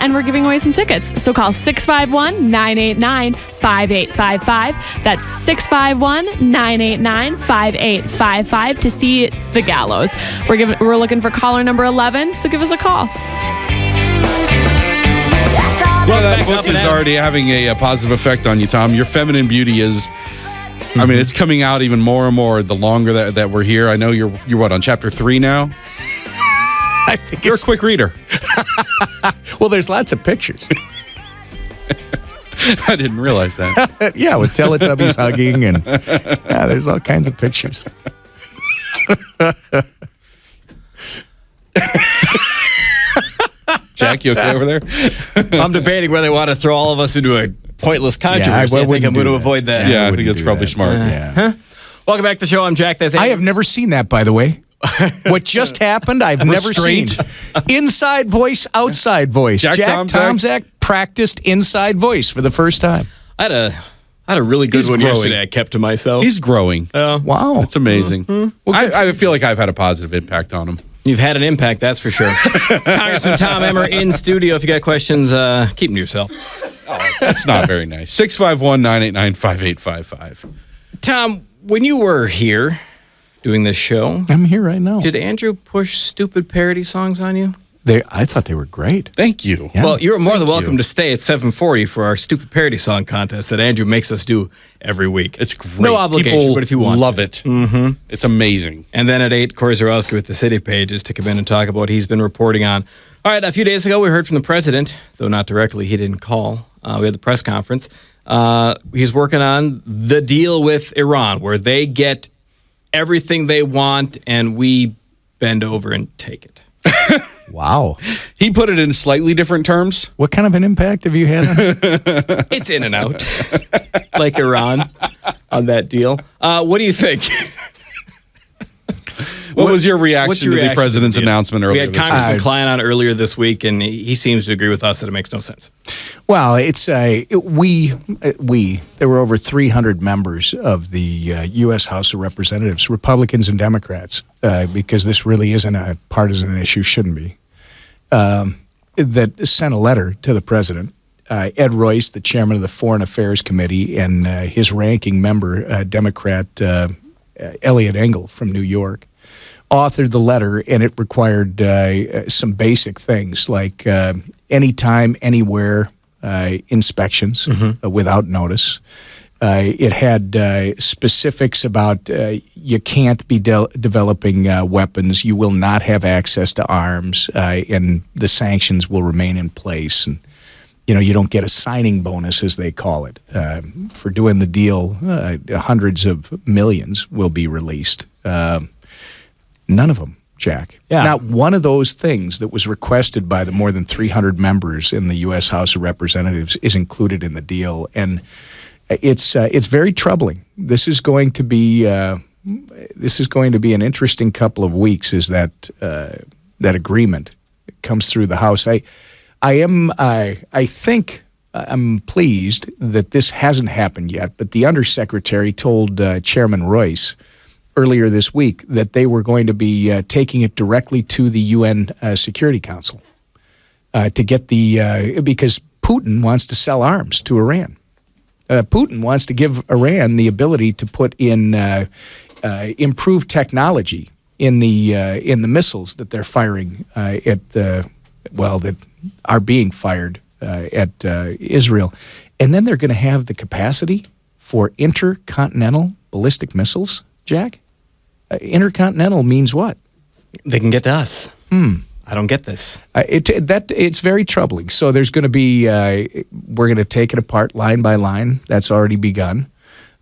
and we're giving away some tickets. So call 651-989-5855. That's 651-989-5855 to see The Gallows. We're looking for caller number 11, so give us a call. Well, that book is already having a positive effect on you, Tom. Your feminine beauty is, I mean, it's coming out even more and more the longer that we're here. I know you're what, on chapter 3 now? I think you're a quick reader. Well, there's lots of pictures. I didn't realize that. Yeah, with Teletubbies hugging and there's all kinds of pictures. Jack, you okay over there? I'm debating whether they want to throw all of us into a pointless controversy. I think I'm going to avoid that. Yeah, I think that's probably smart. Huh? Welcome back to the show. I'm Jack. I have never seen that, by the way. What just happened, I've never seen. Inside voice, outside voice. Jack Tomzak practiced inside voice for the first time. I had a really good one yesterday I kept to myself. He's growing. Wow. It's amazing. Well, I feel like I've had a positive impact on him. You've had an impact, that's for sure. Congressman Tom Emmer in studio. If you got questions, keep them to yourself. Oh, that's not very nice. 651-989-5855. Tom, when you were here doing this show, I'm here right now. Did Andrew push stupid parody songs on you? I thought they were great. Thank you. Yeah. Well, you're more than welcome to stay at 7:40 for our stupid parody song contest that Andrew makes us do every week. It's great. No obligation, People but if you want love it. Mm-hmm. It's amazing. And then at 8, Corey Zarowski with the City Pages to come in and talk about what he's been reporting on. All right, a few days ago, we heard from the president, though not directly. He didn't call. We had the press conference. He's working on the deal with Iran, where they get everything they want and we bend over and take it. Wow. He put it in slightly different terms. What kind of an impact have you had on it? It's in and out, like Iran on that deal. What do you think? What was your reaction to the president's announcement earlier? We had Congressman Klein on earlier this week, and he seems to agree with us that it makes no sense. Well, it's there were over 300 members of the U.S. House of Representatives, Republicans and Democrats, because this really isn't a partisan issue, shouldn't be, that sent a letter to the president. Ed Royce, the chairman of the Foreign Affairs Committee, and his ranking member, Democrat Eliot Engel from New York, authored the letter, and it required some basic things like anytime, anywhere inspections without notice. It had specifics about you can't be developing weapons, you will not have access to arms, and the sanctions will remain in place. And you don't get a signing bonus, as they call it. For doing the deal, hundreds of millions will be released. None of them, Jack. Yeah. Not one of those things that was requested by the more than 300 members in the U.S. House of Representatives is included in the deal, and it's very troubling. This is going to be an interesting couple of weeks as that agreement comes through the House. I think I'm pleased that this hasn't happened yet, but the Undersecretary told Chairman Royce earlier this week that they were going to be taking it directly to the UN Security Council to get because Putin wants to sell arms to Iran. Putin wants to give Iran the ability to put in improved technology in the missiles that they're firing that are being fired at Israel, and then they're going to have the capacity for intercontinental ballistic missiles. Jack, intercontinental means what? They can get to us. I don't get this. It's very troubling. So there's going to be we're going to take it apart line by line. That's already begun,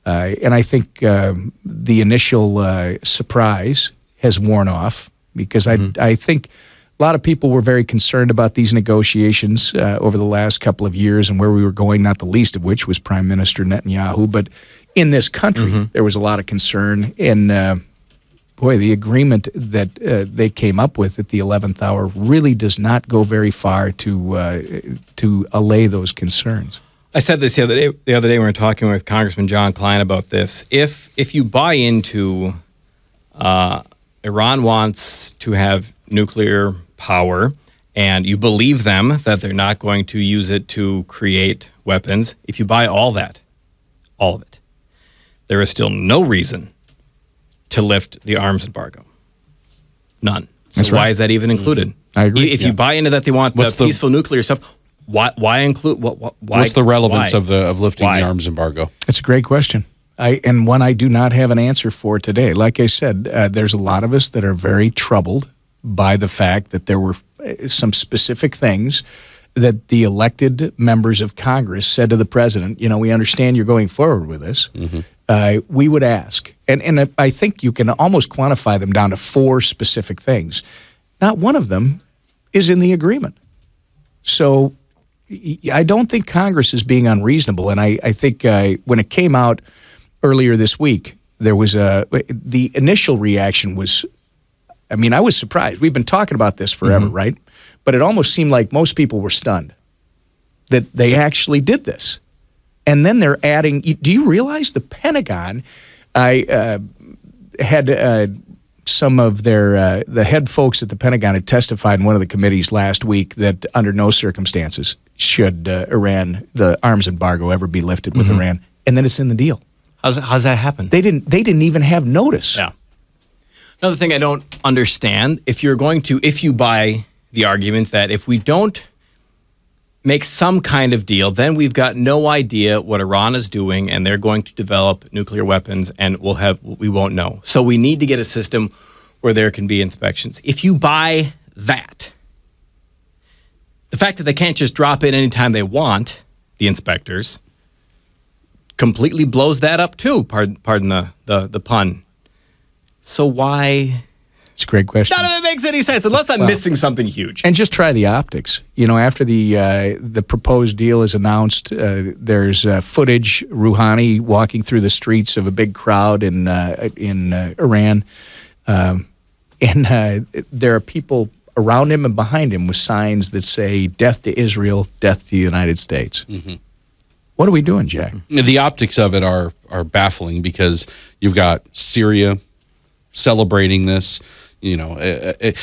and I think the initial surprise has worn off because I think a lot of people were very concerned about these negotiations over the last couple of years and where we were going. Not the least of which was Prime Minister Netanyahu, but in this country, there was a lot of concern. And, the agreement that they came up with at the 11th hour really does not go very far to allay those concerns. I said this the other day when we were talking with Congressman John Klein about this. If you buy into Iran wants to have nuclear power and you believe them that they're not going to use it to create weapons, if you buy all of it, there is still no reason to lift the arms embargo. None. So That's right. why is that even included? I agree. If you buy into that they want peaceful nuclear stuff, why include? Why, What's the relevance why? of lifting Why? the arms embargo? It's a great question. And one I do not have an answer for today. Like I said, there's a lot of us that are very troubled by the fact that there were some specific things that the elected members of Congress said to the president, we understand you're going forward with this. We would ask. And I think you can almost quantify them down to 4 specific things. Not one of them is in the agreement. So I don't think Congress is being unreasonable. And I think when it came out earlier this week, there was the initial reaction was, I was surprised. We've been talking about this forever, right? But it almost seemed like most people were stunned that they actually did this. And then they're adding, do you realize the Pentagon, I had some of the head folks at the Pentagon had testified in one of the committees last week that under no circumstances should the arms embargo ever be lifted with Iran. And then it's in the deal. How's that happen? They didn't even have notice. Yeah. Another thing I don't understand, if you buy the argument that if we don't make some kind of deal, then we've got no idea what Iran is doing, and they're going to develop nuclear weapons, and we won't know. So we need to get a system where there can be inspections. If you buy that, the fact that they can't just drop in anytime they want, the inspectors, completely blows that up too. Pardon the pun. So why? It's a great question. None of it makes any sense unless I'm missing something huge. And just try the optics. After the proposed deal is announced, there's footage Rouhani walking through the streets of a big crowd in Iran, and there are people around him and behind him with signs that say "Death to Israel, Death to the United States." What are we doing, Jack? The optics of it are baffling because you've got Syria celebrating this. A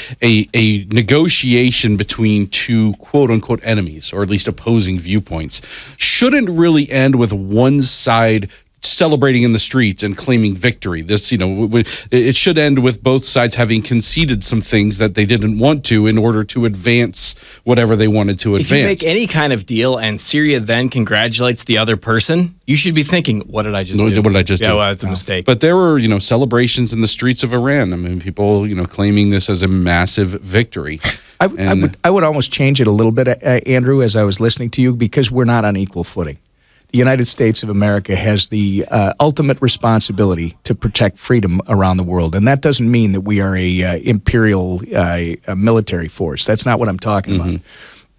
negotiation between two quote unquote enemies, or at least opposing viewpoints, shouldn't really end with one side celebrating in the streets and claiming victory. This, it should end with both sides having conceded some things that they didn't want to in order to advance whatever they wanted to advance. If you make any kind of deal and Syria then congratulates the other person, you should be thinking, what did I just do? What did I just do? Yeah, well, it's a mistake. But there were, celebrations in the streets of Iran. People, claiming this as a massive victory. I would almost change it a little bit, Andrew, as I was listening to you, because we're not on equal footing. The United States of America has the ultimate responsibility to protect freedom around the world. And that doesn't mean that we are a imperial military force. That's not what I'm talking about.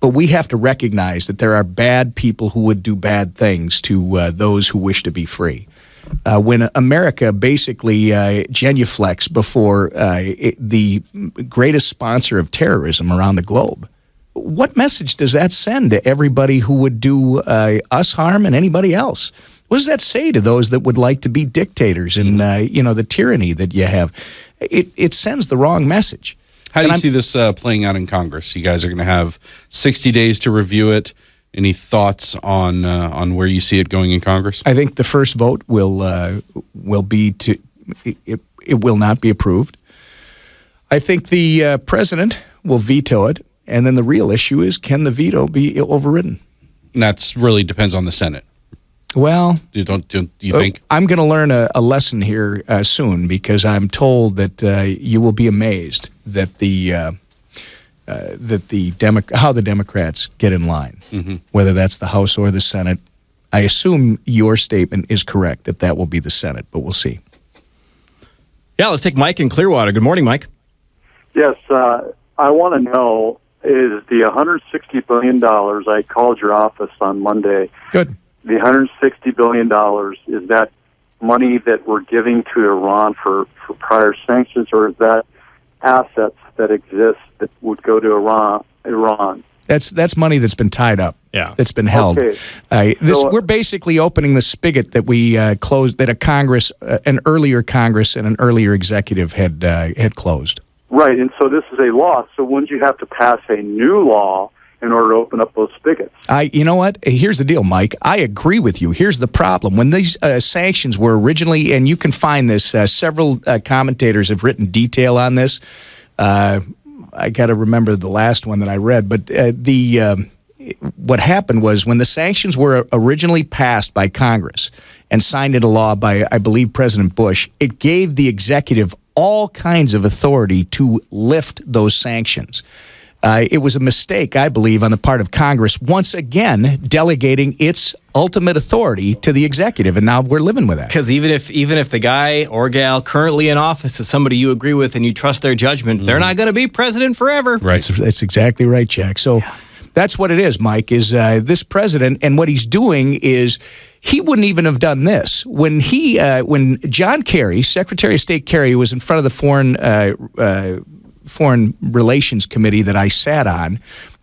But we have to recognize that there are bad people who would do bad things to those who wish to be free. When America basically genuflects before the greatest sponsor of terrorism around the globe, what message does that send to everybody who would do us harm and anybody else? What does that say to those that would like to be dictators and the tyranny that you have? It sends the wrong message. How do you see this playing out in Congress? You guys are going to have 60 days to review it. Any thoughts on where you see it going in Congress? I think the first vote will be to it will not be approved. I think the president will veto it. And then the real issue is, can the veto be overridden? And that's really depends on the Senate. Well, Do you think? I'm going to learn a lesson here soon, because I'm told that you will be amazed that how the Democrats get in line, whether that's the House or the Senate. I assume your statement is correct that will be the Senate, but we'll see. Yeah, let's take Mike in Clearwater. Good morning, Mike. Yes, I want to know, is the $160 billion, I called your office on Monday. Good. The $160 billion, is that money that we're giving to Iran for prior sanctions, or is that assets that exist that would go to Iran? That's money that's been tied up. Yeah. That's been held. Okay. We're basically opening the spigot that we closed, that an earlier Congress and an earlier executive had closed. Right, and so this is a law. So wouldn't you have to pass a new law in order to open up those spigots? You know what? Here's the deal, Mike. I agree with you. Here's the problem. When these sanctions were originally, and you can find this, several commentators have written detail on this. I got to remember the last one that I read, but what happened was when the sanctions were originally passed by Congress and signed into law by, I believe, President Bush, it gave the executive all kinds of authority to lift those sanctions. It was a mistake, I believe, on the part of Congress, once again delegating its ultimate authority to the executive, and now we're living with that. Because even if the guy or gal currently in office is somebody you agree with and you trust their judgment, they're not going to be president forever. Right. That's exactly right, Jack. So that's what it is, Mike, is this president, and what he's doing is he wouldn't even have done this. When John Kerry, Secretary of State Kerry, was in front of the Foreign Relations Committee that I sat on,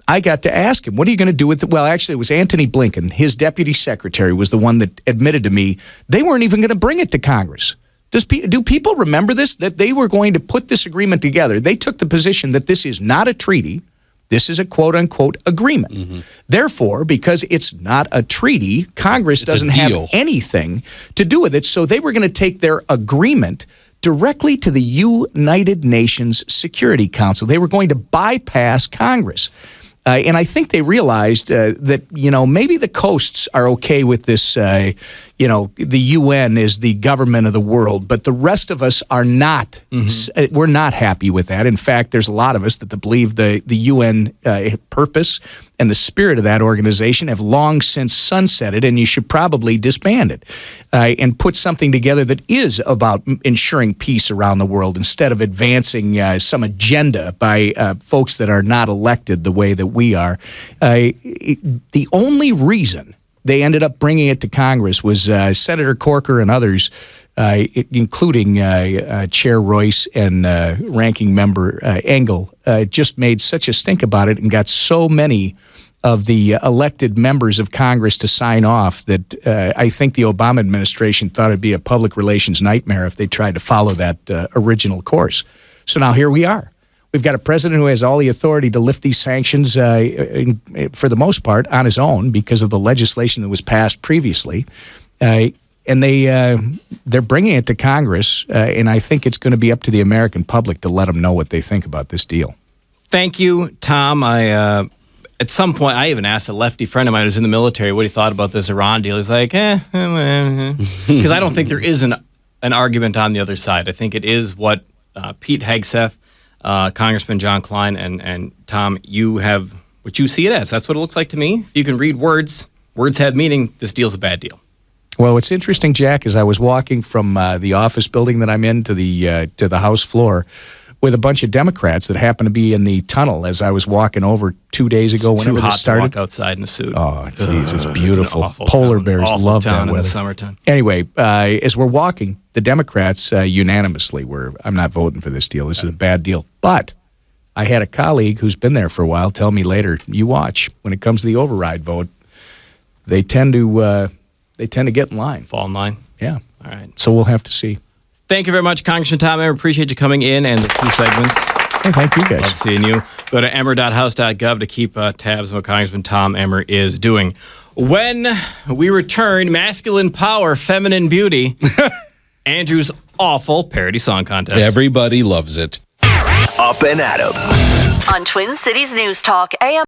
I got to ask him, what are you going to do with it? Well, actually, it was Antony Blinken. His deputy secretary was the one that admitted to me they weren't even going to bring it to Congress. Do people remember this, that they were going to put this agreement together? They took the position that this is not a treaty. This is a quote-unquote agreement. Mm-hmm. Therefore, because it's not a treaty, Congress doesn't have anything to do with it. So they were going to take their agreement directly to the United Nations Security Council. They were going to bypass Congress. And I think they realized that, maybe the coasts are okay with this, the UN is the government of the world, but the rest of us are not. Mm-hmm. We're not happy with that. In fact, there's a lot of us that believe the UN purpose and the spirit of that organization have long since sunsetted, and you should probably disband it and put something together that is about ensuring peace around the world instead of advancing some agenda by folks that are not elected the way that we are. The only reason they ended up bringing it to Congress was Senator Corker and others, including Chair Royce and Ranking Member Engel, just made such a stink about it and got so many of the elected members of Congress to sign off that I think the Obama administration thought it'd be a public relations nightmare if they tried to follow that original course. So now here we are. We've got a president who has all the authority to lift these sanctions for the most part on his own because of the legislation that was passed previously. And they're bringing it to Congress, and I think it's going to be up to the American public to let them know what they think about this deal. Thank you, Tom. At some point, I even asked a lefty friend of mine who's in the military what he thought about this Iran deal. He's like, because I don't think there is an argument on the other side. I think it is what Pete Hegseth, Congressman John Klein, and Tom, you have what you see it as. That's what it looks like to me. If you can read words have meaning, this deal's a bad deal. Well, what's interesting, Jack, is I was walking from the office building that I'm in to the House floor with a bunch of Democrats that happened to be in the tunnel as I was walking over 2 days ago. It's whenever too hot this started. To walk outside in a suit. Oh, jeez, it's beautiful. It's Polar bears love that in weather. The summertime. Anyway, as we're walking, the Democrats unanimously were, I'm not voting for this deal. This is a bad deal. But I had a colleague who's been there for a while tell me later, you watch, when it comes to the override vote, they tend to get in line. Fall in line? Yeah. All right. So we'll have to see. Thank you very much, Congressman Tom Emmer. Appreciate you coming in and the 2 segments. Hey, thank you, guys. Love seeing you. Go to emmer.house.gov to keep tabs on what Congressman Tom Emmer is doing. When we return, masculine power, feminine beauty, Andrew's awful parody song contest. Everybody loves it. Up and at 'em. On Twin Cities News Talk, AM